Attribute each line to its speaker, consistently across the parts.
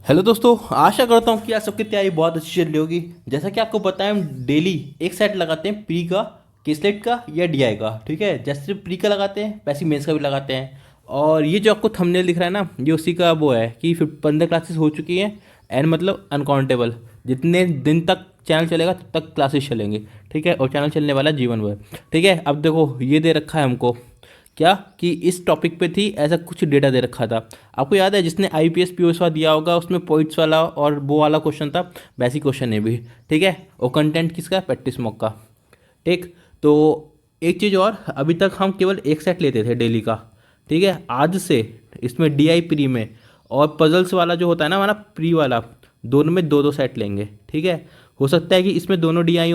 Speaker 1: Hello दोस्तों, आशा करता हूँ कि आज सबकी तैयारी बहुत अच्छी चल रही होगी। जैसा कि आपको पता है, हम डेली एक सेट लगाते हैं प्री का, केसलेट का या डीआई का। ठीक है, जैसे प्री का लगाते हैं वैसे मेंस का भी लगाते हैं। और ये जो आपको थंबनेल दिख रहा है ना, ये उसी का वो है कि 15 क्लासेस हो चुकी हैं। एंड मतलब अनकाउंटेबल, जितने दिन तक चैनल चलेगा तब तक क्लासेस चलेंगे। ठीक है, और चैनल चलने वाला है जीवन भर। ठीक है, अब देखो ये दे रखा है हमको क्या कि इस टॉपिक पे थी, ऐसा कुछ डेटा दे रखा था। आपको याद है जिसने आईपीएस पीओएस वाला दिया होगा उसमें पॉइंट्स वाला और वो वाला क्वेश्चन था, वैसी क्वेश्चन है भी। ठीक है, और कंटेंट किसका, प्रैक्टिस मॉक का। ठीक, तो एक चीज़ और, अभी तक हम केवल एक सेट लेते थे डेली का। ठीक है, आज से इसमें डीआई प्री में और पजल्स वाला जो होता है ना हमारा प्री वाला, दोनों में दो दो सेट लेंगे। ठीक है, हो सकता है कि इसमें दोनों डीआई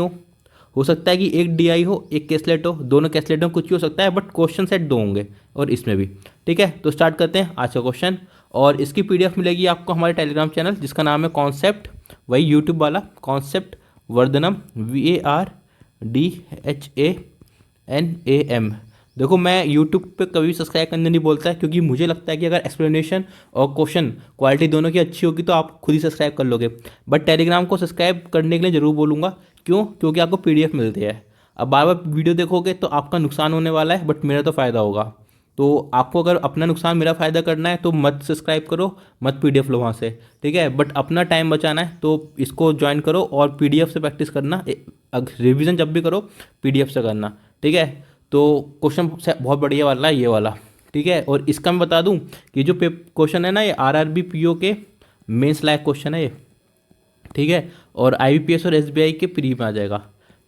Speaker 1: हो सकता है कि एक डीआई हो एक कैसलेट हो, दोनों कैसलेट में कुछ भी हो सकता है, बट क्वेश्चन सेट दो होंगे और इसमें भी। ठीक है, तो स्टार्ट करते हैं आज का क्वेश्चन। और इसकी पीडीएफ मिलेगी आपको हमारे टेलीग्राम चैनल, जिसका नाम है कॉन्सेप्ट, वही यूट्यूब वाला कॉन्सेप्ट वर्धनम, VARDHANAM। देखो, मैं यूट्यूब पे कभी सब्सक्राइब करने नहीं बोलता है, क्योंकि मुझे लगता है कि अगर एक्सप्लेनेशन और क्वेश्चन क्वालिटी दोनों की अच्छी होगी तो आप खुद ही सब्सक्राइब कर लोगे। बट टेलीग्राम को सब्सक्राइब करने के लिए ज़रूर बोलूँगा। क्यों? क्योंकि आपको पीडीएफ मिलती है। अब बार बार वीडियो देखोगे तो आपका नुकसान होने वाला है, बट मेरा तो फ़ायदा होगा। तो आपको अगर अपना नुकसान मेरा फ़ायदा करना है तो मत सब्सक्राइब करो, मत पीडीएफ लो वहाँ से। ठीक है, बट अपना टाइम बचाना है तो इसको ज्वाइन करो और पीडीएफ से प्रैक्टिस करना। रिवीजन जब भी करो पीडीएफ से करना। ठीक है, तो क्वेश्चन बहुत बढ़िया वाला है ये वाला। ठीक है, और इसका मैं बता दूं कि जो क्वेश्चन है ना, ये आरआरबी पीओ के मेंस लायक क्वेश्चन है ये। ठीक है, और आईबीपीएस और एसबीआई के प्री में आ जाएगा।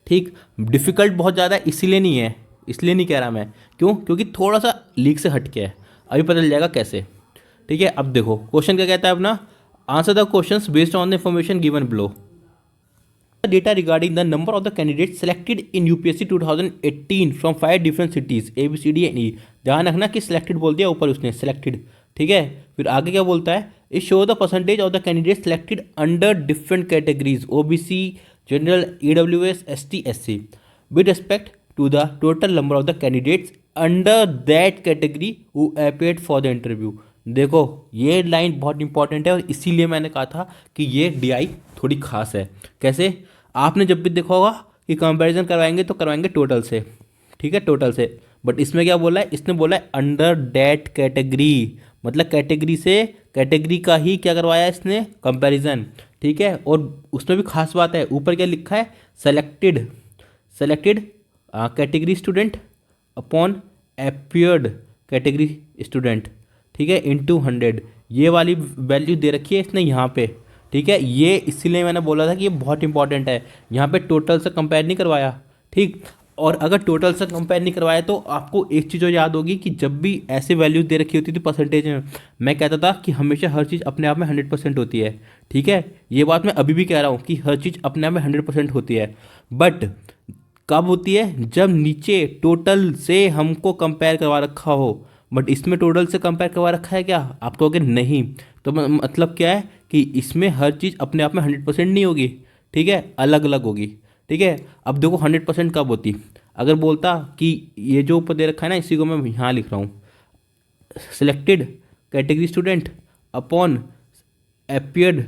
Speaker 1: ठीक, डिफ़िकल्ट बहुत ज़्यादा है इसलिए नहीं है, इसलिए नहीं कह रहा मैं। क्यों? क्योंकि थोड़ा सा लीक से हट के है, अभी पता चल जाएगा कैसे। ठीक है, अब देखो क्वेश्चन क्या कहता है अपना, answer the questions based on the information given below. Data regarding the number of the candidates selected in UPSC 2018 from 5 different cities A B C D and E। ध्यान रखना कि selected बोल दिया ऊपर उसने, selected। ठीक है, फिर आगे क्या बोलता है, it show the percentage of the candidate selected under different categories OBC, general, EWS, ST, SC with respect to the total number of the candidates under that category who appeared for the interview. देखो ये line बहुत important है और इसीलिए मैंने कहा था कि ये डीआई थोड़ी खास है। कैसे? आपने जब भी देखा होगा कि कंपैरिजन करवाएंगे तो करवाएंगे टोटल से। ठीक है, टोटल से। बट इसमें क्या बोला है, इसने बोला है अंडर दैट कैटेगरी, मतलब कैटेगरी से, कैटेगरी का ही क्या करवाया है इसने, कंपैरिजन। ठीक है, और उसमें भी खास बात है, ऊपर क्या लिखा है, selected, selected category student upon appeared category student. ठीक है, इंटू 100, ये वाली वैल्यू दे रखी है इसने यहाँ पे। ठीक है, ये इसीलिए मैंने बोला था कि ये बहुत इंपॉर्टेंट है। यहाँ पे टोटल से कंपेयर नहीं करवाया। ठीक, और अगर टोटल से कंपेयर नहीं करवाया तो आपको एक चीज़ और याद होगी कि जब भी ऐसे वैल्यूज दे रखी होती थी परसेंटेज में, मैं कहता था कि हमेशा हर चीज़ अपने आप में 100% होती है। ठीक है, ये बात मैं अभी भी कह रहा हूँ कि हर चीज़ अपने आप में 100% होती है। बट कब होती है, जब नीचे टोटल से हमको कंपेयर करवा रखा हो। बट इसमें टोटल से कंपेयर करवा रखा है क्या? आप कहोगे नहीं, तो मतलब क्या है कि इसमें हर चीज़ अपने आप में 100% नहीं होगी। ठीक है, अलग अलग होगी। ठीक है, अब देखो 100% कब होती, अगर बोलता कि ये जो ऊपर दे रखा है ना, इसी को मैं यहाँ लिख रहा हूँ, selected category student upon appeared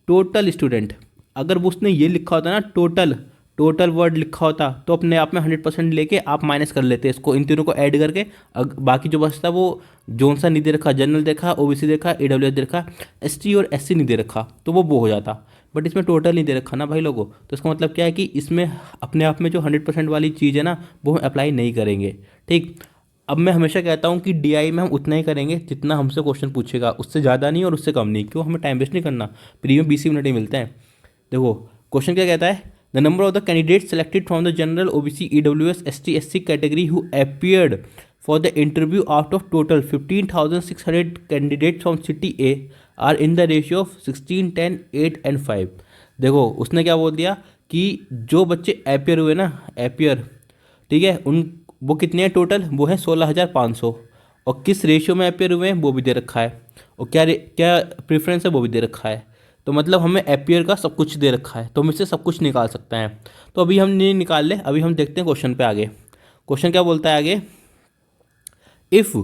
Speaker 1: total student. अगर वो उसने ये लिखा होता ना, टोटल, टोटल वर्ड लिखा होता, तो अपने आप में 100% लेके आप माइनस कर लेते इसको, इन तीनों को ऐड करके। बाकी जो बचता वो जोन सा नहीं दे रखा, जनरल देखा, ओबीसी देखा, EWS देखा, ST और SC नहीं दे रखा, तो वो हो जाता। बट इसमें टोटल नहीं दे रखा ना भाई लोगों, तो इसका मतलब क्या है कि इसमें अपने आप में जो 100% वाली चीज़ है ना, वो हम अप्लाई नहीं करेंगे। ठीक, अब मैं हमेशा कहता हूँ कि डीआई में हम उतना ही करेंगे जितना हमसे क्वेश्चन पूछेगा, उससे ज़्यादा नहीं और उससे कम नहीं। क्यों? हमें टाइम वेस्ट नहीं करना, प्रीमियम 20 मिनट ही मिलते हैं। देखो क्वेश्चन क्या कहता है, the number of the candidate selected from the general OBC EWS ST SC category who appeared for the interview out of total 15,600 candidate from city A are in the ratio of 16, 10, 8 and 5। देखो उसने क्या बोल दिया कि जो बच्चे appear हुए ना, अपियर, ठीक है, उन वो कितने हैं टोटल, वो है 16,500। और किस रेशियो में अपेयर हुए हैं वो भी दे रखा है, और क्या प्रेफरेंस है वो भी दे रखा है। तो मतलब हमें अपेयर का सब कुछ दे रखा है, तो हम इससे सब कुछ निकाल सकते हैं। तो अभी हम नहीं निकाल ले, अभी हम देखते हैं क्वेश्चन पे आगे। क्वेश्चन क्या बोलता है आगे, if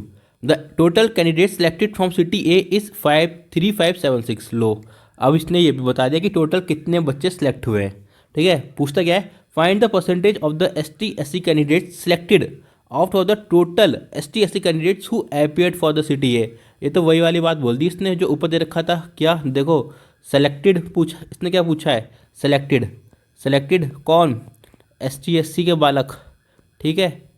Speaker 1: the total candidate selected from city A is 53576। लो, अब इसने ये भी बता दिया कि टोटल कितने बच्चे सेलेक्ट हुए हैं। ठीक है, पूछता क्या है, find the percentage of the ST SC candidate selected out of the total ST SC candidates who appeared for the city A. ये तो वही वाली बात बोल दी इसने जो ऊपर दे रखा था। क्या देखो, सेलेक्टेड पूछा इसने, क्या पूछा है, सेलेक्टेड। सेलेक्टेड कौन, ST SC के बालक। ठीक है,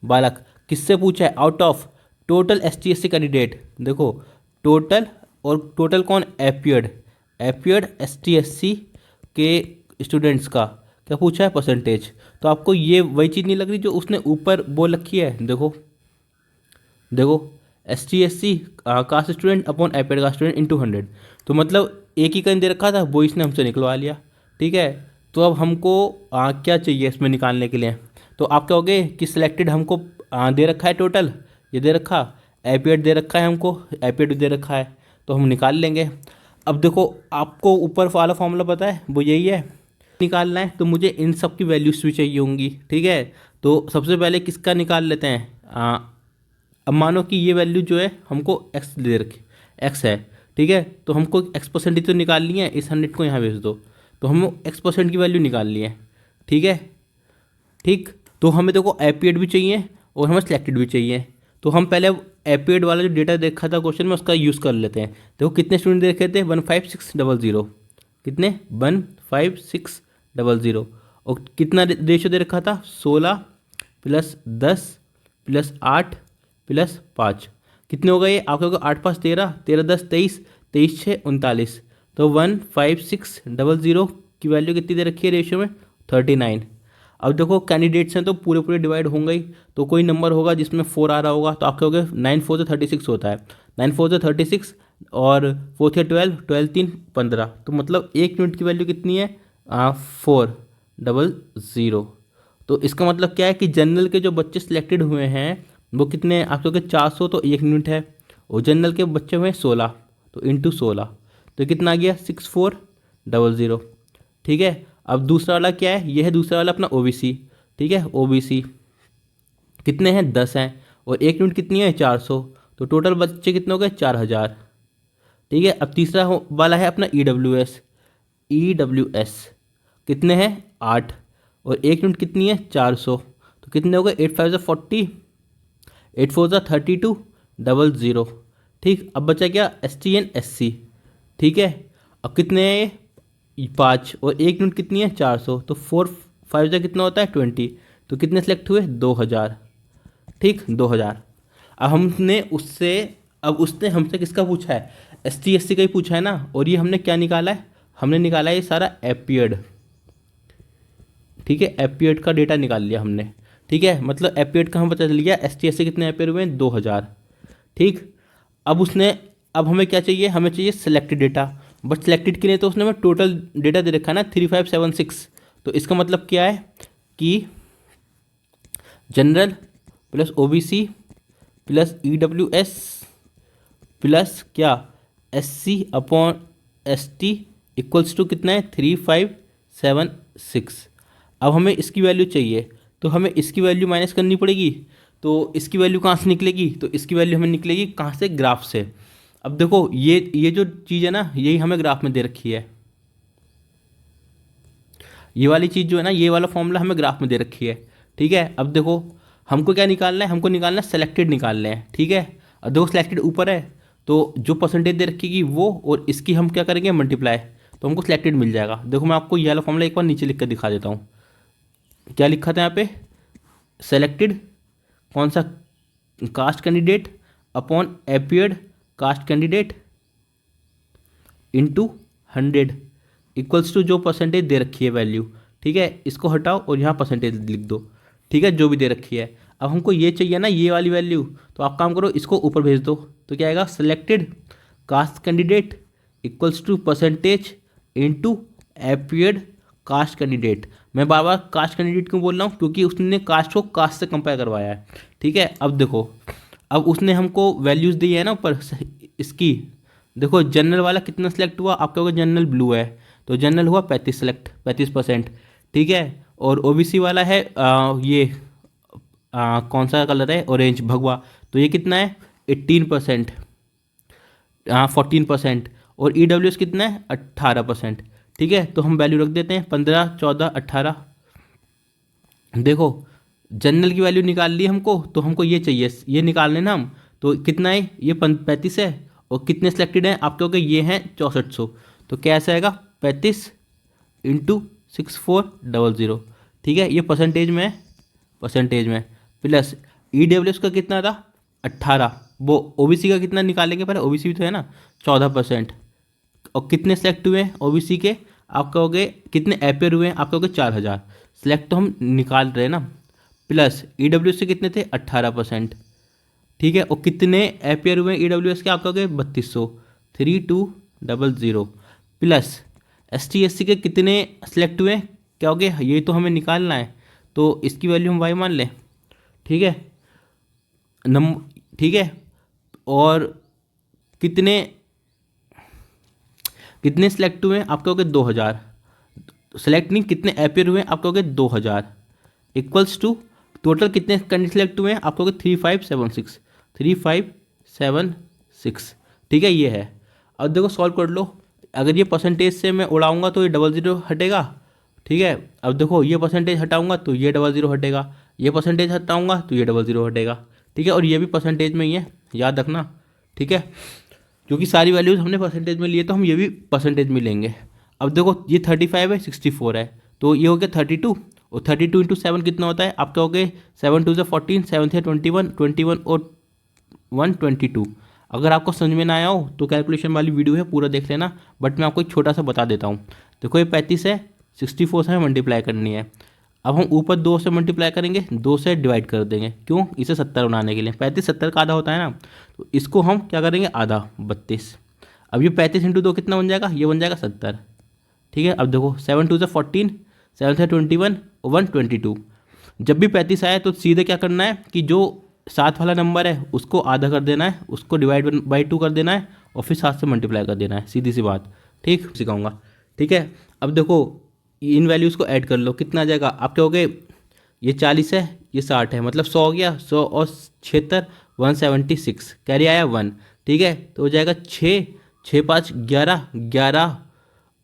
Speaker 1: बालक किससे पूछा है, out of total ST SC candidate. देखो टोटल, और टोटल कौन, अपीयर्ड। अपीयर्ड ST SC के स्टूडेंट्स का क्या पूछा है, परसेंटेज। तो आपको ये वही चीज़ नहीं लग रही जो उसने ऊपर बोल रखी है। देखो देखो ST SC caste student upon appeared caste student into 100। तो मतलब एक ही कहीं दे रखा था, वो इसने हमसे निकलवा लिया। ठीक है, तो अब हमको क्या चाहिए इसमें निकालने के लिए। तो आप कहोगे कि सिलेक्टेड हमको दे रखा है टोटल, ये दे रखा, अपीयर्ड दे रखा है हमको, अपीयर्ड दे रखा है, तो हम निकाल लेंगे। अब देखो आपको ऊपर वाला फॉर्मूला पता है, वो यही है, निकालना है तो मुझे इन सब की वैल्यूज भी चाहिए होंगी। ठीक है, तो सबसे पहले किसका निकाल लेते हैं। अब मानो कि ये वैल्यू जो है हमको एक्स दे रखी, एक्स है। ठीक है, तो हमको एक्स परसेंटेज तो निकालनी है, इस 100 को यहाँ भेज दो, तो हम X% की वैल्यू निकालनी है। ठीक है, ठीक, तो हमें देखो अपीयर्ड भी चाहिए और हमें सिलेक्टेड भी चाहिए। तो हम पहले अपीयर्ड वाला जो डेटा देखा था क्वेश्चन में, उसका यूज़ कर लेते हैं। देखो कितने स्टूडेंट देखे थे, 15600। कितने, 15600। और कितना रेशो दे रखा था, 16 + 10 + 8 + 5। कितने हो गए आपके को, 8 × 5 13, 13 × 10 23, 23 × 6 39। तो 15600 की वैल्यू कितनी दे रखी है रेशियो में, 39। अब देखो कैंडिडेट्स हैं तो पूरे पूरे डिवाइड होंगे ही, तो कोई नंबर होगा जिसमें 4 आ रहा होगा, तो आप कहोगे 9 × 4 = 36 होता है। 9 × 4 = 36 और 4 × 12, 12 × 3 15। तो मतलब 1 यूनिट की वैल्यू कितनी है, 400। तो इसका मतलब क्या है कि जनरल के जो बच्चे सिलेक्टेड हुए हैं वो कितने, आप कहोगे 400, तो 1 यूनिट है। और जनरल के बच्चे हुए 16, तो इंटू 16, तो कितना आ गया, 6400। ठीक है, अब दूसरा वाला क्या है, ये है दूसरा वाला अपना OBC। ठीक है, OBC कितने हैं, 10 हैं, और 1 यूनिट कितनी है, 400। तो टोटल बच्चे कितने हो गए, 4000। ठीक है, अब तीसरा वाला है अपना EWS। EWS कितने हैं, 8, और 1 यूनिट कितनी है, 400। तो कितने हो गए, 8 × 5 = 40, 8 × 4 = 3200। ठीक, अब बचा क्या, ST and SC। ठीक है, अब कितने हैं ये, 5, और 1 यूनिट कितनी है, 400। तो 4 × 5 = कितना होता है, 20। तो कितने सेलेक्ट हुए, 2000। ठीक, 2000। अब हमने उससे, अब उसने हमसे किसका पूछा है, ST SC का ही पूछा है ना। और ये हमने क्या निकाला है, हमने निकाला है ये सारा अपीयर्ड। ठीक है, अपीयर्ड का डेटा निकाल लिया हमने। ठीक है, मतलब अपीयर्ड का हम पता चल गया, ST SC कितने अपीयर हुए हैं, 2000। ठीक, अब उसने, अब हमें क्या चाहिए, हमें चाहिए सिलेक्टेड डेटा। बट सिलेक्टेड के लिए तो उसने हमें टोटल डेटा दे रखा है ना, 3576। तो इसका मतलब क्या है कि general plus OBC plus EWS plus क्या, SC/ST इक्वल्स टू कितना है, 3576। अब हमें इसकी वैल्यू चाहिए, तो हमें इसकी वैल्यू माइनस करनी पड़ेगी। तो इसकी वैल्यू कहाँ से निकलेगी, तो इसकी वैल्यू हमें निकलेगी कहाँ से, ग्राफ से। अब देखो ये जो चीज़ है ना, यही हमें ग्राफ में दे रखी है। ये वाली चीज़ जो है ना, ये वाला फॉर्मूला हमें ग्राफ में दे रखी है। ठीक है, अब देखो हमको क्या निकालना है, हमको निकालना है सेलेक्टेड निकालना है। ठीक है, अब देखो सेलेक्टेड ऊपर है, तो जो परसेंटेज दे रखी वो, और इसकी हम क्या करेंगे, मल्टीप्लाई, तो हमको सिलेक्टेड मिल जाएगा। देखो मैं आपको ये वाला फॉर्मूला एक बार नीचे लिख कर दिखा देता हूँ। क्या लिखा था यहाँ पे, सेलेक्टेड कौन सा, caste candidate upon appeared caste candidate into 100 equals to जो परसेंटेज दे रखी है वैल्यू। ठीक है, इसको हटाओ और यहाँ परसेंटेज लिख दो। ठीक है, जो भी दे रखी है। अब हमको ये चाहिए ना, ये वाली वैल्यू, तो आप काम करो, इसको ऊपर भेज दो। तो क्या आएगा, selected caste candidate equals to percentage into appeared caste candidate. मैं बार बार कास्ट कैंडिडेट क्यों बोल रहा हूँ, क्योंकि उसने कास्ट को कास्ट से कंपेयर करवाया है। ठीक है, अब देखो, अब उसने हमको वैल्यूज़ दी है ना ऊपर इसकी। देखो जनरल वाला कितना सेलेक्ट हुआ, आप कहोगे जनरल ब्लू है, तो जनरल हुआ 35 सेलेक्ट, 35%। ठीक है, और OBC वाला है ये कौन सा कलर है, ऑरेंज भगवा, तो ये कितना है, 18%, 14%। और EWS कितना है 18%। ठीक है, तो हम वैल्यू रख देते हैं 15, 14, 18। देखो जनरल की वैल्यू निकाल ली हमको, तो हमको ये चाहिए, ये निकाल लेना हम। तो कितना है ये 35 है, और कितने सिलेक्टेड हैं आप कहोगे ये हैं 6400। तो कैसे आएगा 35 इंटू 6400। ठीक है, ये परसेंटेज में है, परसेंटेज में प्लस EWS का कितना था 18। वो OBC का कितना निकालेंगे पहले, OBC भी तो है ना 14%। और कितने सेलेक्ट हुए हैं OBC के आप कहोगे, कितने अपेयर हुए हैं आप कहोगे 4000। सिलेक्ट तो हम निकाल रहे हैं ना, प्लस EWS से कितने थे 18%। ठीक है, और कितने अपेयर हुए EWS के आप कहोगे 3200, 3200। प्लस ST/SC के कितने सेलेक्ट हुए क्या हो गए, ये तो हमें निकालना है, तो इसकी वैल्यू हम y मान लें। ठीक है ठीक है, और कितने कितने सेलेक्ट हुए आप कहोगे 2000। सेलेक्ट नहीं, कितने अपेयर हुए आप कहोगे 2000 इक्वल्स टू टोटल कितने कैंडिडेट सेलेक्ट हुए हैं आप कहोगे 3576, 3576। ठीक है, ये है। अब देखो सॉल्व कर लो, अगर ये परसेंटेज से मैं उड़ाऊंगा तो ये 00 हटेगा। ठीक है, अब देखो ये परसेंटेज हटाऊंगा तो ये 00 हटेगा, ये परसेंटेज हटाऊंगा तो ये 00 हटेगा। ठीक है, और ये भी परसेंटेज में ही है, याद रखना। ठीक है, क्योंकि सारी वैल्यूज हमने परसेंटेज में लिए तो हम ये भी परसेंटेज में लेंगे। अब देखो ये 35 है, 64 है, तो ये हो गया 32, और 32 इंटू 7 कितना होता है आप कहोगे 7 2 से 14, 7 से 21, 21 और 122। अगर आपको समझ में ना आया हो तो कैलकुलेशन वाली वीडियो है, पूरा देख लेना, बट मैं आपको एक छोटा सा बता देता हूँ। देखो ये 35 है, 64 से हमें मल्टीप्लाई करनी है। अब हम ऊपर 2 से मल्टीप्लाई करेंगे, 2 से डिवाइड कर देंगे, क्यों, इसे 70 बनाने के लिए। 35 70 का आधा होता है ना, तो इसको हम क्या करेंगे आधा, 32। अब ये 35 इंटू 2 कितना बन जाएगा, ये बन जाएगा 70। ठीक है, अब देखो 7 2 से 14, 7 से 21 और 122। जब भी 35 आए तो सीधे क्या करना है कि जो साथ वाला नंबर है उसको आधा कर देना है, उसको डिवाइड बाई 2 कर देना है, और फिर 7 से मल्टीप्लाई कर देना है, सीधी सी बात। ठीक सिखाऊंगा। ठीक है, अब देखो इन वैल्यूज़ को ऐड कर लो, कितना आ जाएगा आप कहोगे, ये 40 है, ये 60 है, मतलब 100 हो गया, 100 और 76 176, कैरी आया 1। ठीक है, तो हो जाएगा 6 6 5 11 11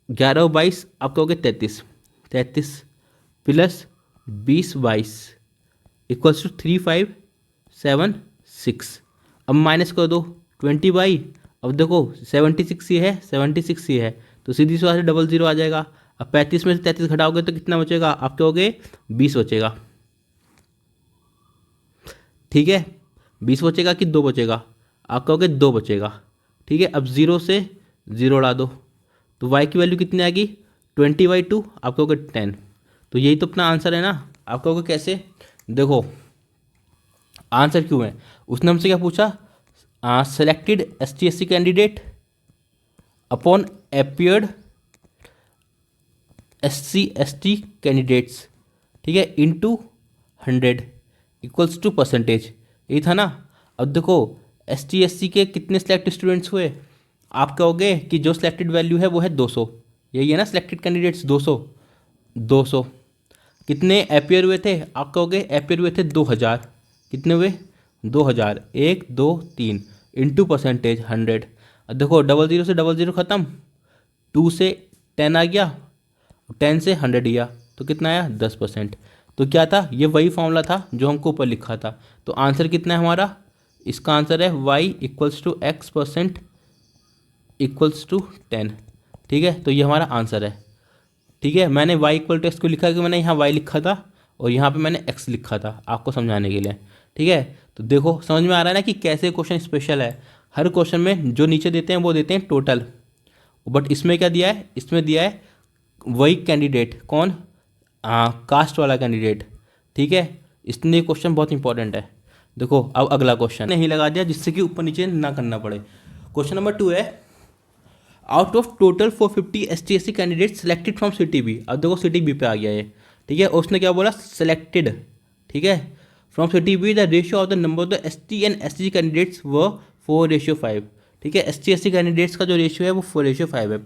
Speaker 1: 11 और 22 आप कहोगे 33 33 प्लस 20 22 इक्वल्स टू 3576। अब माइनस कर दो 20 बाई, अब देखो 76 ये है, 76 ये है, तो सीधी सी बात से 00 आ जाएगा। अब 35 में से 33 घटाओगे तो कितना बचेगा आप कहोगे 20 बचेगा। ठीक है, 20 बचेगा कि 2 बचेगा आप कहोगे 2 बचेगा। ठीक है, अब 0 से 0 उड़ा दो, तो y की वैल्यू कितनी आएगी 20/2 आप कहोगे 10। तो यही तो अपना आंसर है ना। आप कहोगे कैसे, देखो आंसर क्यों है, उसने हमसे क्या पूछा, selected ST/SC candidate upon appeared SC/ST candidates, ठीक है, इंटू 100 इक्वल्स टू परसेंटेज, यही था ना। अब देखो ST/SC के कितने सिलेक्ट स्टूडेंट्स हुए आप कहोगे कि जो सिलेक्टेड वैल्यू है वो है 200, यही है ना सिलेक्टेड कैंडिडेट्स 200 200। कितने अपीयर हुए थे आप कहोगे अपीयर हुए थे 2000, कितने हुए 2000, 1 2 3 इंटू परसेंटेज 100। अब देखो 00 से 00 ख़त्म, 2 से 10 आ गया, 10 से 100 गया, तो कितना आया 10%। तो क्या था, ये वही फॉर्मूला था जो हमको ऊपर लिखा था। तो आंसर कितना है हमारा, इसका आंसर है y equals to x% equals to 10। ठीक है, तो ये हमारा आंसर है। ठीक है, मैंने y इक्वल टू एक्स को लिखा कि मैंने यहाँ y लिखा था और यहाँ पे मैंने x लिखा था आपको समझाने के लिए। ठीक है, तो देखो समझ में आ रहा है ना कि कैसे क्वेश्चन स्पेशल है। हर क्वेश्चन में जो नीचे देते हैं वो देते हैं टोटल, बट इसमें क्या दिया है, इसमें दिया है वही कैंडिडेट, कौन, कास्ट वाला कैंडिडेट। ठीक है, इसलिए क्वेश्चन बहुत इंपॉर्टेंट है। देखो अब अगला क्वेश्चन नहीं लगा दिया जिससे कि ऊपर नीचे ना करना पड़े। क्वेश्चन नंबर 2 है, out of total 450 ST/SC candidate selected from city B. अब देखो सिटी बी पे आ गया ये। ठीक है, उसने क्या बोला, सेलेक्टेड। ठीक है, from city be the ratio of the number of the ST and SC candidates व 4:5। ठीक है, ST/SC कैंडिडेट्स का जो रेशियो है वो 4:5 है,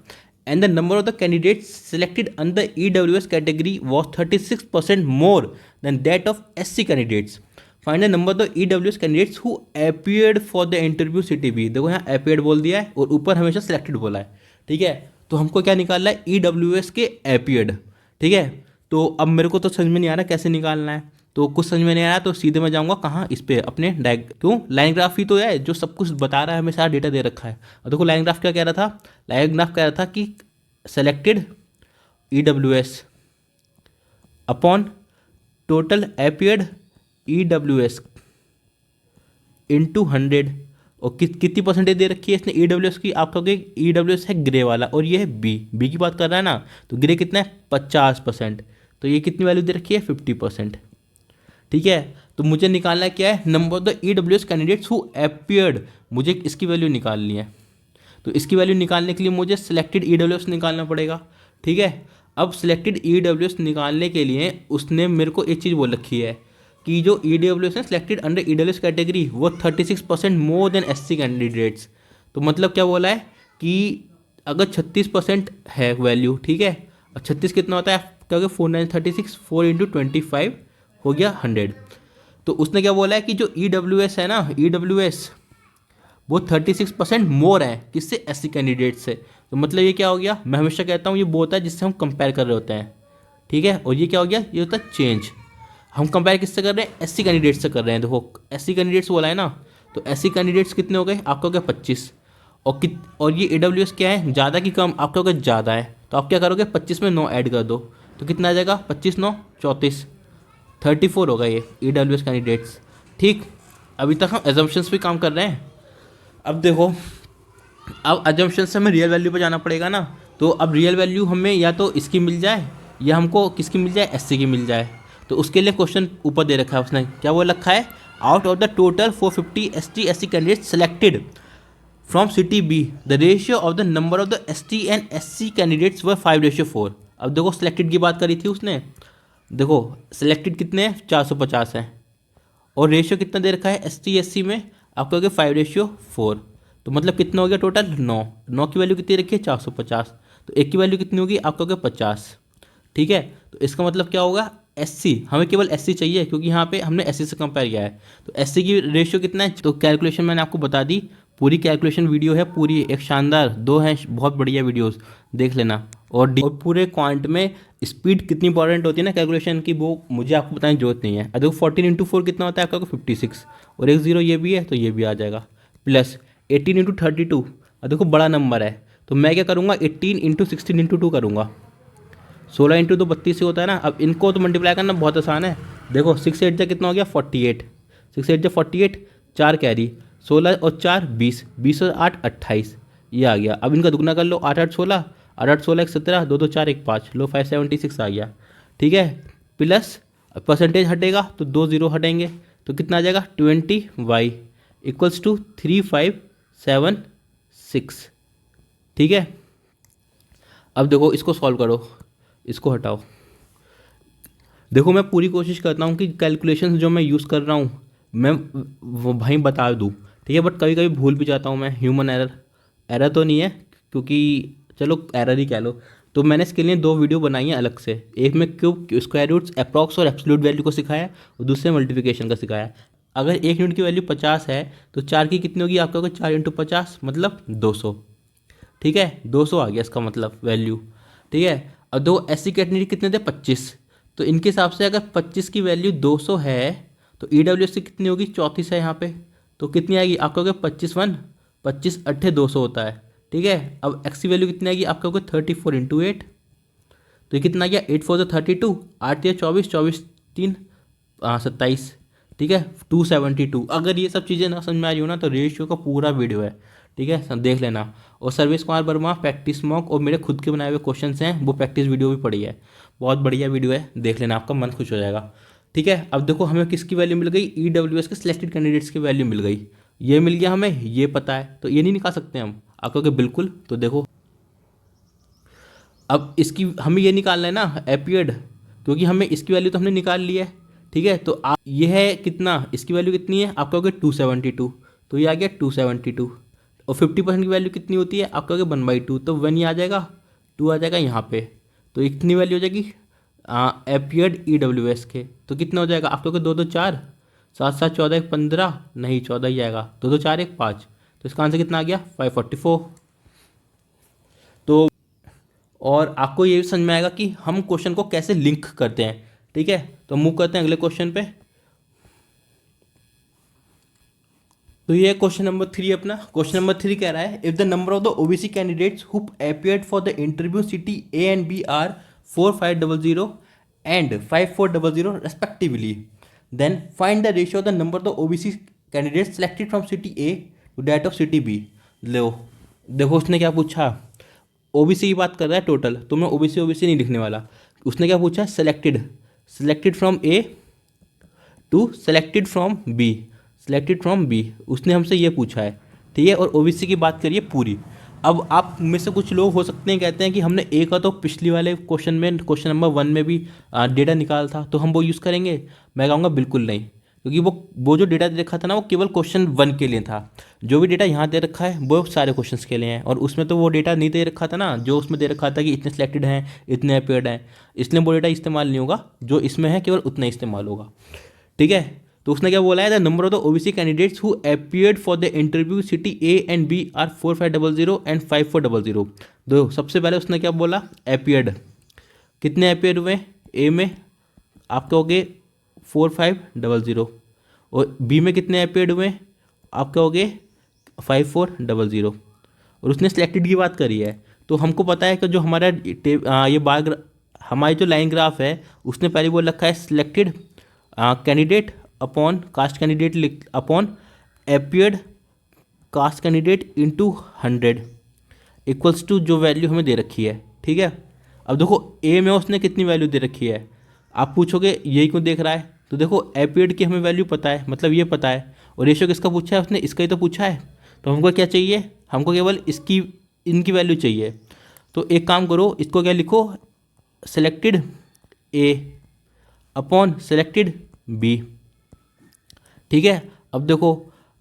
Speaker 1: and the number of the candidates selected under EWS category was 36% more than that of SC candidates. Find the number the EWS candidates who appeared for the interview CTB। देखो यहाँ appeared बोल दिया है और ऊपर हमेशा सिलेक्टेड बोला है, ठीक है। तो हमको क्या निकालना है, EWS के अपीयर्ड, ठीक है। तो अब मेरे को तो समझ में नहीं आ रहा कैसे निकालना है, तो कुछ समझ में नहीं आ रहा, तो सीधे मैं जाऊँगा कहाँ, इस पर अपने क्यों लाइन ग्राफ ही तो है जो सब कुछ बता रहा है, हमें सारा डेटा दे रखा है। और देखो लाइन ग्राफ क्या कह रहा था, लाइन ग्राफ कह रहा था कि selected EWS upon total appeared EWS into 100, और कितनी परसेंटेज दे रखी है इसने EWS की, आप कहोगे EWS है ग्रे वाला और ये है बी की बात कर रहा है ना, तो ग्रे कितना है 50%, तो ये कितनी वैल्यू दे रखी है 50%, ठीक है। तो मुझे निकालना क्या है, number of the EWS candidates who appeared, मुझे इसकी वैल्यू निकालनी है। तो इसकी वैल्यू निकालने के लिए मुझे सिलेक्टेड EWS निकालना पड़ेगा, ठीक है। अब सिलेक्टेड EWS निकालने के लिए उसने मेरे को एक चीज़ बोल रखी है कि जो EWS है सिलेक्टेड अंडर EWS कैटेगरी वो 36% मोर देन SC कैंडिडेट्स। तो मतलब क्या बोला है कि अगर 36% है वैल्यू, ठीक है, और 36 कितना होता है, क्योंकि 4 9 36, 4 × 25 हो गया 100। तो उसने क्या बोला है कि जो EWS है ना, EWS वो 36% मोर है किससे, SC कैंडिडेट से। तो मतलब ये क्या हो गया, मैं हमेशा कहता हूँ ये वो होता है जिससे हम कंपेयर कर रहे होते हैं, ठीक है। और ये क्या हो गया, ये होता है चेंज। हम कंपेयर किससे कर रहे हैं, SC कैंडिडेट से कर रहे हैं। देखो SC कैंडिडेट्स बोला है ना, तो SC कैंडिडेट्स कितने हो गए, आपका हो गया 25, और ये EWS क्या है, ज़्यादा की कम, आपका हो गया ज़्यादा है। तो आप क्या करोगे, 25 में 9 ऐड कर दो, तो कितना आ जाएगा, 25 9 34, 34 होगा ये EWS कैंडिडेट्स, ठीक। अभी तक हम एजम्पशंस पे काम कर रहे हैं। अब देखो, अब एजम्पशन से हमें रियल वैल्यू पे जाना पड़ेगा ना। तो अब रियल वैल्यू हमें या तो इसकी मिल जाए या हमको किसकी मिल जाए, SC की मिल जाए। तो उसके लिए क्वेश्चन ऊपर दे रखा है, उसने क्या बोल रखा है, out of the total 450 SC candidate selected from CTB the ratio of the number of the ST and SC candidates वर 5:4। अब देखो सिलेक्टेड की बात करी थी उसने, देखो सिलेक्टेड कितने हैं, 450 हैं, और रेशियो कितना दे रखा है ST SC में, आपको हो गया 5:4। तो मतलब कितना हो गया टोटल, 9 की वैल्यू कितनी रखी है 450, तो एक की वैल्यू कितनी होगी, आपको हो गया 50, ठीक है। तो इसका मतलब क्या होगा, SC हमें केवल SC चाहिए क्योंकि यहाँ पे हमने SC से कंपेयर किया है। तो SC की रेशियो कितना है, तो कैलकुलेशन मैंने आपको बता दी, पूरी कैलकुलेशन वीडियो है, पूरी एक शानदार, 2 हैं बहुत बढ़िया वीडियोस, देख लेना। और पूरे क्वांट में स्पीड कितनी इंपॉर्टेंट होती है ना कैलकुलेशन की, वो मुझे आपको बताने की जरूरत नहीं है। देखो 14 × 4 कितना होता है आपका, 56, और एक 0 ये भी है तो ये भी आ जाएगा, प्लस 18 × 32, और देखो बड़ा नंबर है तो मैं क्या करूँगा, 18 × 16 × 2 करूँगा, 16 × 2 32 से होता है ना। अब इनको तो मल्टीप्लाई करना बहुत आसान है, देखो 6 8 जा कितना हो गया 48, 6 8 जा 48, 4 कैरी, 16 और 4 20, 20 और 8 28, ये आ गया। अब इनका दुगना कर लो, 8 8 16, 8 8 16 1 17, 2 2 4 1 5, लो 576 आ गया, ठीक है। प्लस परसेंटेज हटेगा तो 2 0 हटेंगे, तो कितना आ जाएगा 20y इक्वल्स टू 3576, ठीक है। अब देखो इसको सॉल्व करो, इसको हटाओ, देखो मैं पूरी कोशिश करता हूँ कि कैलकुलेशन जो मैं यूज़ कर रहा हूँ मैं वो भाई बता दूँ, ठीक है, बट कभी कभी भूल भी जाता हूँ मैं, ह्यूमन एरर तो नहीं है क्योंकि चलो एरर ही कह लो। तो मैंने इसके लिए 2 वीडियो बनाई हैं अलग से, एक में क्यूब स्क्वायर रूट्स अप्रॉक्स और एब्सोल्यूट वैल्यू को सिखाया और दूसरे मल्टीप्लिकेशन का सिखाया। अगर 1 यूनिट की वैल्यू 50 है तो 4 की कितनी होगी, आपका होगा 4 × 50 मतलब 200, ठीक है, 200 आ गया इसका मतलब वैल्यू, ठीक है। और 2 SC कैटेगरी कितने थे 25, तो इनके हिसाब से अगर 25 की वैल्यू 200 है तो EWS की कितनी होगी 34 है यहाँ पे, तो कितनी आएगी आपका होगा 25 1 25 8 200 होता है, ठीक है। अब X की वैल्यू कितनी आएगी आपका होगा 34 × 8, तो ये कितना आ गया 8 4 32, 8 24 24 3 27, ठीक है 272। अगर ये सब चीज़ें ना समझ में आ रही हो ना तो रेशियो का पूरा वीडियो है, ठीक है, देख लेना। और सर्वेश कुमार वर्मा प्रैक्टिस मॉक और मेरे खुद के बनाए हुए क्वेश्चंस हैं, वो प्रैक्टिस वीडियो भी पड़ी है, बहुत बढ़िया वीडियो है, देख लेना, आपका मन खुश हो जाएगा, ठीक है। अब देखो हमें किसकी वैल्यू मिल गई, EWS के सिलेक्टेड कैंडिडेट्स की वैल्यू मिल गई, ये मिल गया हमें, ये पता है, तो ये नहीं निकाल सकते हम, आप कहोगे बिल्कुल। तो देखो अब इसकी हमें ये निकालना है ना अपीयर्ड, क्योंकि हमें इसकी वैल्यू तो हमने निकाल ली है, ठीक है। तो आप ये है कितना, इसकी वैल्यू कितनी है, आप कहोगे 272, तो ये आ गया 272, और 50% की वैल्यू कितनी होती है, आप कहोगे 1/2, तो 1 ही आ जाएगा, 2 आ जाएगा यहाँ पे, तो इतनी वैल्यू हो जाएगी अपीयर्ड EWS के। तो कितना हो जाएगा, आप कहोगे 2 2 4 7 7 14 1 15, नहीं 14 ही आएगा, 2 2 4 1 5, तो इसका आंसर कितना आ गया 544। तो और आपको ये भी समझ में आएगा कि हम क्वेश्चन को कैसे लिंक करते हैं। ठीक है, तो मूव करते हैं अगले क्वेश्चन पे। तो ये क्वेश्चन नंबर 3 अपना। क्वेश्चन नंबर 3 कह रहा है if the number of the OBC candidates who appeared for the interview city A and B are 4500 and 5400 respectively, then find the ratio of the number of the OBC candidates selected from city A to that of city B. लो देखो उसने क्या पूछा, OBC की बात कर रहा है टोटल, तो मैं ओबीसी ओबीसी नहीं लिखने वाला। उसने क्या पूछा, selected from A to selected from B, selected from B, उसने हमसे ये पूछा है। ठीक है, और ओबीसी की बात करिए पूरी। अब आप में से कुछ लोग हो सकते हैं कहते हैं कि हमने ए का तो पिछली वाले क्वेश्चन में, क्वेश्चन नंबर 1 में भी डेटा निकाला था, तो हम वो यूज़ करेंगे। मैं कहूँगा बिल्कुल नहीं, क्योंकि वो जो डेटा दे रखा था ना, वो केवल क्वेश्चन 1 के लिए था। जो भी डेटा यहाँ दे रखा है वो सारे क्वेश्चंस के लिए हैं, और उसमें तो वो डेटा नहीं दे रखा था ना, जो उसमें दे रखा था कि इतने सेलेक्टेड हैं, इतने अपीयर्ड हैं, इसलिए वो डेटा इस्तेमाल नहीं होगा। जो इसमें है केवल उतना इस्तेमाल होगा। ठीक है, तो उसने क्या बोला है, the number of the OBC candidates who appeared for the interview city A and B are 4500 and 5400। दो सबसे पहले उसने क्या बोला, अपीयर्ड, कितने अपीयर्ड हुए ए में, आप कहोगे 4500, और बी में कितने अपीयर्ड हुए, आप कहोगे 5400, और उसने सिलेक्टेड की बात करी है। तो हमको पता है कि जो हमारा ये बार हमारी जो लाइन ग्राफ है, उसने पहले बोल रखा है selected candidate upon caste candidate upon appeared caste candidate into 100 equals to जो वैल्यू हमें दे रखी है। ठीक है, अब देखो ए में उसने कितनी वैल्यू दे रखी है, आप पूछोगे यही क्यों देख रहा है, तो देखो अपीयर्ड की हमें वैल्यू पता है, मतलब ये पता है, और रेशियो किसका पूछा है उसने, इसका ही तो पूछा है। तो हमको क्या चाहिए, हमको केवल इनकी वैल्यू चाहिए। तो एक काम करो, इसको क्या लिखो, सेलेक्टेड ए अपॉन सेलेक्टेड बी। ठीक है, अब देखो,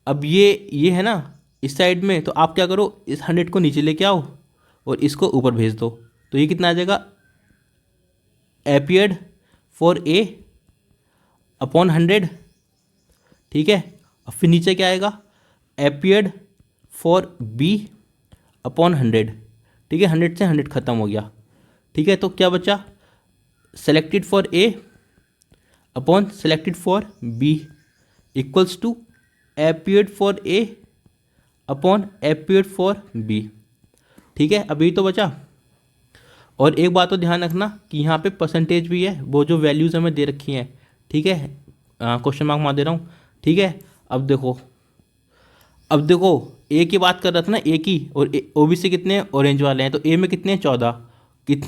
Speaker 1: अब ये है ना इस साइड में, तो आप क्या करो, इस 100 को नीचे लेके आओ और इसको ऊपर भेज दो, तो ये कितना आ जाएगा, अपीयर्ड फॉर ए अपॉन 100। ठीक है, अब फिर नीचे क्या आएगा, अपीयर्ड फॉर बी अपॉन 100। ठीक है, 100 से 100 खत्म हो गया। ठीक है, तो क्या बचा, selected for A upon selected for B equals to appeared for A upon appeared for B. ठीक है, अभी तो बचा। और एक बात तो ध्यान रखना कि यहाँ पे परसेंटेज भी है, वो जो वैल्यूज़ हमें दे रखी हैं। ठीक है, क्वेश्चन मार्क मार दे रहा हूँ। ठीक है, अब देखो ए की बात कर रहा था ना, ए की, और ओबीसी कितने ऑरेंज वाले हैं, तो ए में कितने हैं 14,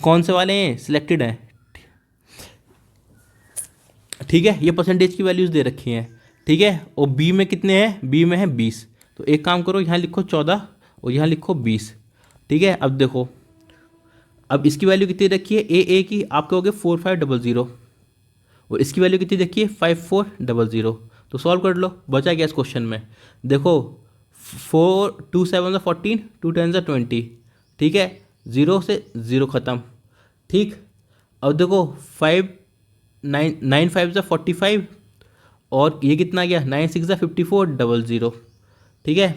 Speaker 1: कौन से वाले हैं, सिलेक्टेड हैं। ठीक है, ये परसेंटेज की वैल्यूज़ दे रखी हैं। ठीक है, और बी में कितने हैं, बी में है 20, तो एक काम करो, यहाँ लिखो 14 और यहाँ लिखो 20। ठीक है, अब देखो, अब इसकी वैल्यू कितनी रखी है, ए की आप कहोगे 4500, और इसकी वैल्यू कितनी रखी है 5400। तो सॉल्व कर लो, बचा गया इस क्वेश्चन में। देखो 4 2 7 14, 2 10 20। ठीक है, 0 से 0 ख़त्म। ठीक, अब देखो 5 9 5 45, और ये कितना गया, 9 6 5400। ठीक है,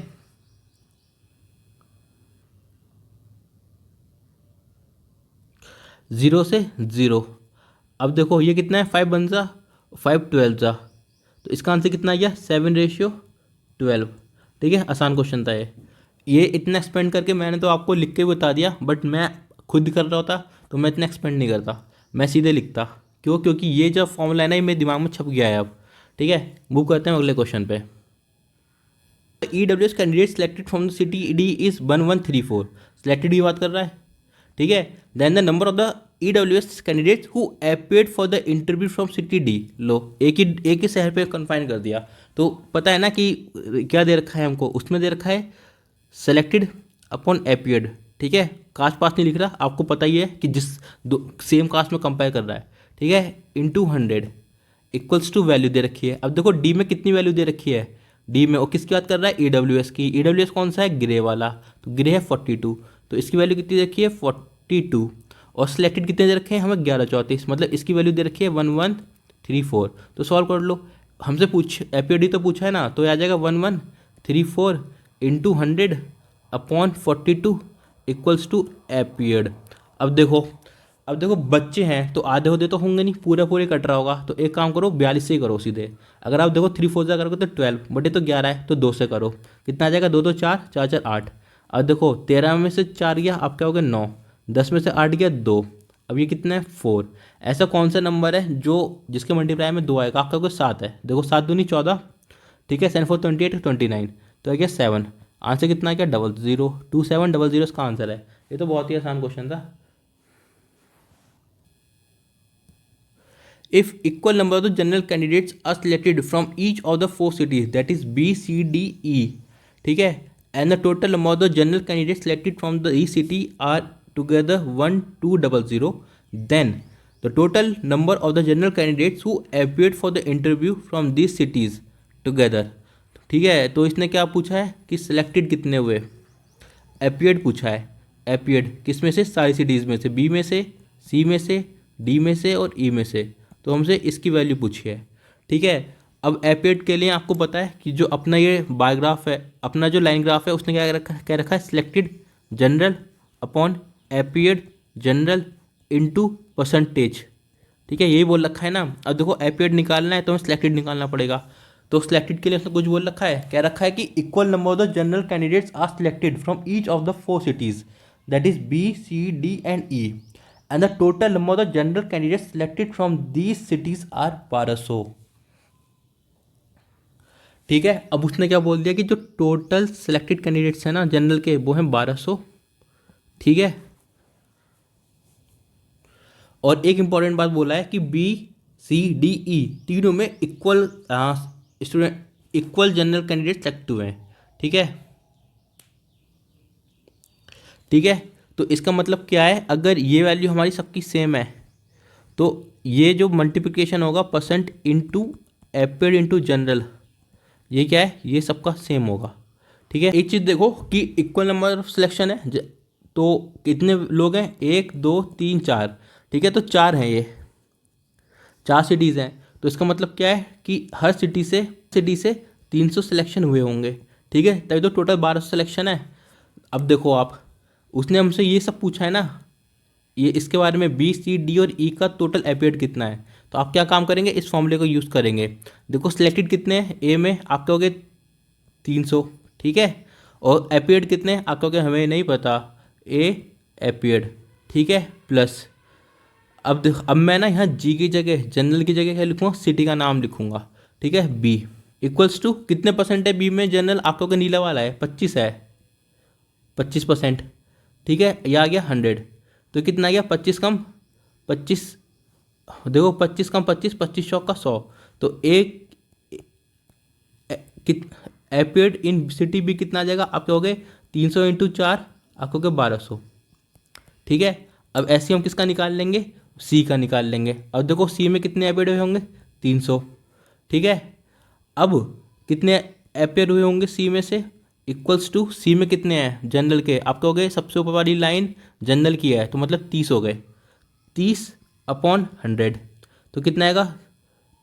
Speaker 1: ज़ीरो से ज़ीरो। अब देखो ये कितना है, 5 1 5 12, तो इसका आंसर कितना आ गया, 7:12। ठीक है, आसान क्वेश्चन था ये इतना एक्सपेंड करके मैंने तो आपको लिख के बता दिया, बट मैं खुद कर रहा होता तो मैं इतना एक्सपेंड नहीं करता, मैं सीधे लिखता। क्यों, क्योंकि ये जो फॉर्मूला है ना, ये मेरे दिमाग में छप गया है अब। ठीक है, मूव करते हैं अगले क्वेश्चन पे। EWS candidate selected from the city D is 1134, selected की बात कर रहा है। ठीक है, then the number of the EWS candidates who appeared for the interview from city D. लो एक ही शहर पे कन्फाइन कर दिया, तो पता है ना कि क्या दे रखा है हमको, उसमें दे रखा है सेलेक्टेड अपॉन अपीयर्ड। ठीक है, कास्ट पास नहीं लिख रहा, आपको पता ही है कि जिस सेम कास्ट में कंपेयर कर रहा है। ठीक है, इंटू 100 इक्वल्स टू वैल्यू दे रखी है। अब देखो डी में कितनी वैल्यू दे रखी है, डी में, और किसकी बात कर रहा है, EWS की। EWS कौन सा है, ग्रे वाला, तो ग्रे है 42, तो इसकी वैल्यू कितनी रखी है 42, और सिलेक्टेड कितने दे रखे हैं हमें 1134, मतलब इसकी वैल्यू दे रखी है 1134। तो सॉल्व कर लो, हमसे एपीडी तो पूछा है ना, तो ये आ जाएगा 1134 इंटू 100/42 इक्वल्स टू एपीड। अब देखो बच्चे हैं तो आधे होते तो होंगे नहीं, पूरा पूरे कट रहा होगा। तो एक काम करो 42 से ही करो सीधे। अगर आप देखो 3 4 से करोगे तो 12 बटे तो 11 है, तो 2 से करो। कितना आ जाएगा, 2 2 4 4 4 8। अब देखो 13 में से 4 गया, आप क्या हो गया 9। 10 में से 8 गया 2। अब ये कितना है 4। ऐसा कौन सा नंबर है जो जिसके मल्टीप्लाई में 2 आएगा, आपका कोई 7 है। देखो 7 दूनी 14, ठीक है, 7 4 28 29, तो आ गया 7। आंसर कितना आ गया 002700 इसका आंसर है। ये तो बहुत ही आसान क्वेश्चन था। If equal number of the general candidates are selected from each of the 4 cities, that is B, C, D, E, ठीक है, and the total number of the general candidates selected from the each city are together 1200, then the total number of the general candidates who appeared for the interview from these cities together, ठीक है। तो इसने क्या पूछा है कि selected कितने हुए, एपियड पूछा है। एपियड किस में से, सारी सिटीज़ में से, बी में से, सी में से, डी में से और ई में से। तो हमसे इसकी वैल्यू पूछी है, ठीक है। अब एपियड के लिए आपको पता है कि जो अपना ये बायोग्राफ है, अपना जो लाइन ग्राफ है, उसने क्या रखा है, selected general upon appeared general into percentage, ठीक है, यही बोल रखा है ना। अब देखो एपियड निकालना है तो हमें सिलेक्टेड निकालना पड़ेगा। तो सिलेक्टेड के लिए उसने कुछ बोल रखा है, क्या रखा है कि equal number of the general candidates are selected from each of the 4 cities, that is B, C, D and E, and the total number of the general candidates selected from these cities are 1200, ठीक है। अब उसने क्या बोल दिया कि जो total selected candidates हैं ना जनरल के, वो हैं 1200, ठीक है। और एक इंपॉर्टेंट बात बोला है कि बी, सी, डी, ई तीनों में इक्वल जनरल कैंडिडेट सेलेक्ट हुए हैं, ठीक है, ठीक है। तो इसका मतलब क्या है, अगर ये वैल्यू हमारी सबकी सेम है तो ये जो मल्टीप्लिकेशन होगा परसेंट इंटू एपेड इंटू जनरल, ये क्या है, ये सबका सेम होगा, ठीक है। एक चीज़ देखो कि इक्वल नंबर ऑफ सिलेक्शन है तो कितने लोग हैं, 1 2 3 4, ठीक है। तो 4 हैं, ये 4 सिटीज़ हैं। तो इसका मतलब क्या है कि हर सिटी से 300 सिलेक्शन हुए होंगे, ठीक है, तभी तो टोटल 1200 सिलेक्शन है। अब देखो आप, उसने हमसे ये सब पूछा है ना, ये इसके बारे में बी, सी, डी और ई का टोटल एपियड कितना है। तो आप क्या काम करेंगे, इस फॉर्मूले को यूज़ करेंगे। देखो सिलेक्टेड कितने हैं, ए में आप कहोगे 300, ठीक है, और एपियड कितने हैं आप कहोगे हमें नहीं पता, ए एपियड, ठीक है, प्लस अब मैं ना यहाँ जी की जगह, जनरल की जगह क्या लिखूँगा, सिटी का नाम लिखूँगा, ठीक है। बी इक्वल्स टू कितने परसेंट है बी में जनरल, आप कहोगे नीला वाला है 25 है, 25%, ठीक है। यह आ गया 100, तो कितना आ गया 25 कम 25, देखो 25 कम 25, 25 चौक का 100, तो एक एपियड इन सिटी बी कितना आ जाएगा, आप कहोगे 300 इंटू 4, आप कहोगे 1200, ठीक है। अब ऐसे हम किसका निकाल लेंगे, सी का निकाल लेंगे। अब देखो सी में कितने एपियड हुए होंगे, 300, ठीक है। अब कितने एपियड हुए होंगे सी में से, इक्वल्स टू सी में कितने हैं जनरल के, आप कहोगे सबसे ऊपर वाली लाइन जनरल की है, तो मतलब 30 हो गए, 30 अपॉन 100, तो कितना आएगा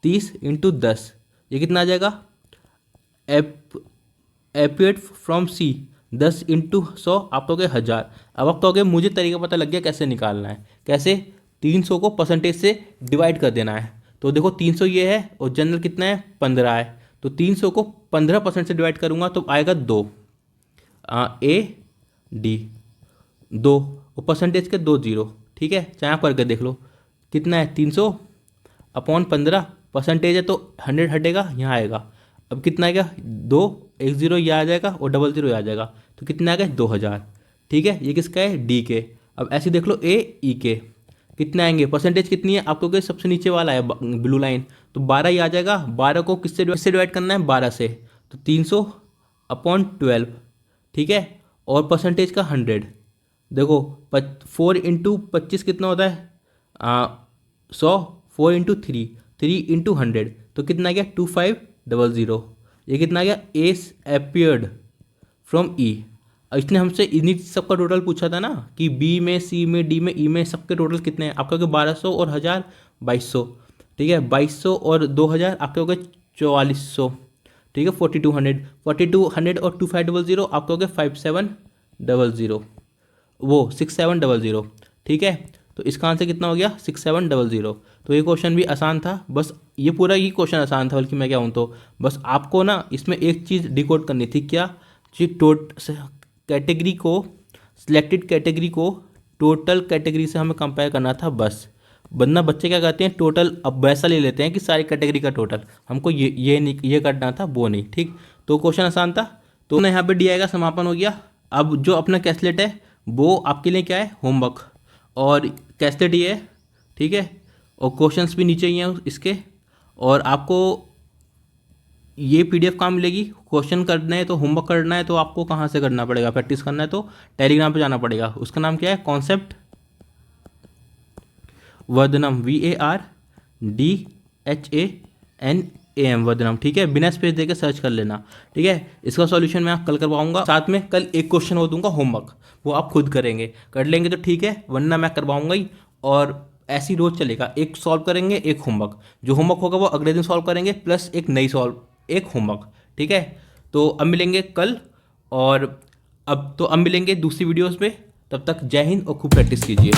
Speaker 1: 30 इंटू 10, ये कितना आ जाएगा, एपियड फ्रॉम सी 10 इंटू 100, आप कहोगे 1000। अब आप कहोगे मुझे तरीका पता लग गया कैसे निकालना है, कैसे, 300 को परसेंटेज से डिवाइड कर देना है। तो देखो 300 ये है और जनरल कितना है 15 है, तो 300 को 15% से डिवाइड करूँगा तो आएगा 2, ए डी 2 और परसेंटेज के 2 0, ठीक है। चाहे आप करके देख लो कितना है, 300 अपॉन 15, परसेंटेज है तो 100 हटेगा, यहाँ आएगा। अब कितना आएगा 2, 1 0 ये आ जाएगा और 0 0 ये आ जाएगा, तो कितना आ गया 2000, ठीक है। ये किसका है, डी के। अब ऐसे देख लो ए ई के कितने आएंगे, परसेंटेज कितनी है आपको, के सबसे नीचे वाला है ब्लू लाइन, तो 12 ही आ जाएगा। 12 को किससे डिवाइड करना है, 12 से, तो 300 अपॉन 12, ठीक है, और परसेंटेज का 100। देखो 4 इंटू 25 कितना होता है, 100, 4 इंटू 3, 3 इंटू 100, तो कितना आ गया 2500। ये कितना आ गया, एस एपियर्ड फ्रॉम ई। इसने हमसे इन्हीं सबका टोटल पूछा था ना कि बी में, सी में, डी में, ई में सबके टोटल कितने हैं, आपका 1200 और 1000 2200, ठीक है, 2200 और 2000 आपके हो गए 4400, ठीक है, 4200 और 2500 आपको हो गया 5700, वो 6700, ठीक है। तो इसका आंसर कितना हो गया 6700। तो ये क्वेश्चन भी आसान था, बस ये पूरा ही क्वेश्चन आसान था, बल्कि मैं क्या हूँ, तो बस आपको ना इसमें एक चीज़ डिकोड करनी थी, क्या जी, कैटेगरी को, सिलेक्टेड कैटेगरी को टोटल कैटेगरी से हमें कंपेयर करना था बस। वरना बच्चे क्या करते हैं, टोटल अब वैसा ले लेते हैं कि सारी कैटेगरी का टोटल, हमको ये नहीं, ये करना था, वो नहीं, ठीक। तो क्वेश्चन आसान था, तो यहाँ पे डी का समापन हो गया। अब जो अपना कैसलेट है वो आपके लिए क्या है, होमवर्क, और कैसलेट ये है, ठीक है, और क्वेश्चंस भी नीचे ही हैं इसके, और आपको ये पीडीएफ कहाँ मिलेगी, क्वेश्चन करना है तो, होमवर्क करना है तो आपको कहाँ से करना पड़ेगा, प्रैक्टिस करना है तो टेलीग्राम पे जाना पड़ेगा। उसका नाम क्या है, कॉन्सेप्ट वर्धनम, VARDHANAM वर्धनम, ठीक है, बिना स्पेस देके सर्च कर लेना, ठीक है। इसका सॉल्यूशन मैं कल करवाऊंगा, साथ में कल एक क्वेश्चन वो दूंगा होमवर्क, वो आप खुद करेंगे, कर लेंगे तो ठीक है, वरना मैं करवाऊंगा ही। और ऐसी रोज चलेगा, एक सॉल्व करेंगे, एक होमवर्क, जो होमवर्क होगा वो अगले दिन सॉल्व करेंगे, प्लस एक नई सॉल्व, एक होमवर्क, ठीक है। तो अब मिलेंगे कल, और अब मिलेंगे दूसरी वीडियोस में। तब तक जय हिंद और खूब प्रैक्टिस कीजिए।